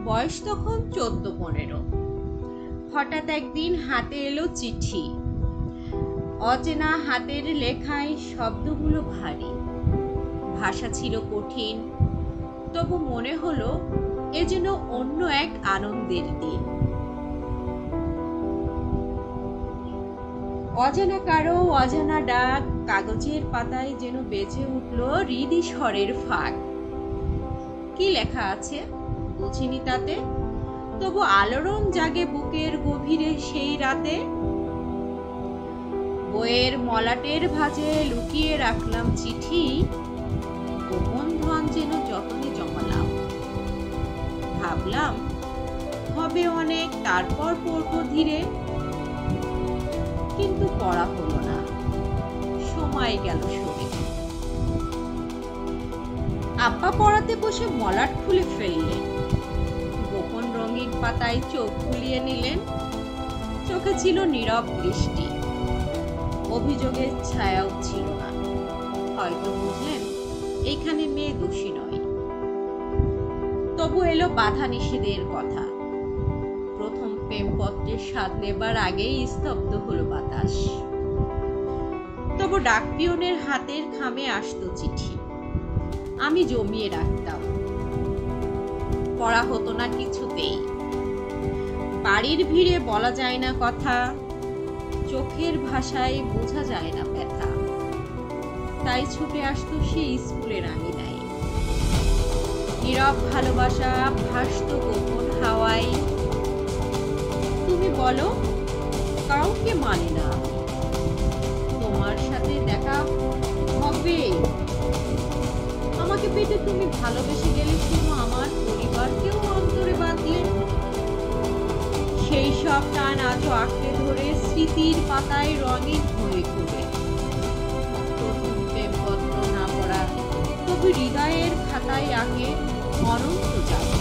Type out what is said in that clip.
বয়স তখন 14-15। হঠাৎ একদিন হাতে এলো চিঠি। অচেনা হাতের লেখায় শব্দগুলো ভারী, ভাষা ছিল কঠিন, তবু মনে হলো এ যেন অন্য এক আনন্দের দিন। অজানা কারো অজানা ডাক কাগজের পাতায় যেন বেজে উঠল হৃদি স্বরের ফাঁক। কি লেখা আছে বুঝিনি তাতে, তবু আলোড়ন জাগে বুকের গভীরে সেই রাতে। বইয়ের মলাটের ভাঁজে লুকিয়ে রাখলাম চিঠি, গোপন ধন যেন যতনে জমালাম। ভাবলাম হবে অনেক, তারপর পড়বো ধীরে, কিন্তু পড়া হলো না, সময় গেল সরে। আব্বা পড়াতে বসে মলাট খুলে ফেললেন, গোপন রঙিন পাতায় চোখ বুলিয়ে নিলেন। চোখে ছিল নীরব দৃষ্টি, অভিযোগের ছায়াও ছিল না। হয়তো বুঝলেন এইখানে মেয়ে দোষী নয়। তবু এলো বাধা নিষেধের কথা। প্রথম প্রেমপত্রের স্বাদ নেবার আগেই স্তব্ধ হলো বাতাস। তবু ডাকপিয়নের হাতের খামে আসতো চিঠি, আমি জমিয়ে রাখতাম। পড়া হতো না কিছুতেই। বাড়ির ভিড়ে বলা যায় না কথা, চোখের ভাষায় বোঝা যায় না ব্যথা। তাই ছুটে আসতো সেই স্কুলের আঙিনায়। নীরব ভালোবাসা ভাসতো গোপন হাওয়ায়। তুমি বলো কাউকে মানে না, তোমার সাথে দেখা হবে। আমাকে পেটে তুমি ভালোবেসে গেলে শুধু আমার পরিবারকেও অন্তরে বাঁধলে। সেই সব টান আজও আঁকড়ে ধরে স্মৃতির পাতায় রঙিন হয়ে ঘুরে। প্রথম প্রেমপত্র না পড়া, তবু হৃদয়ের খাতায় আঁকে অনন্ত যাবে।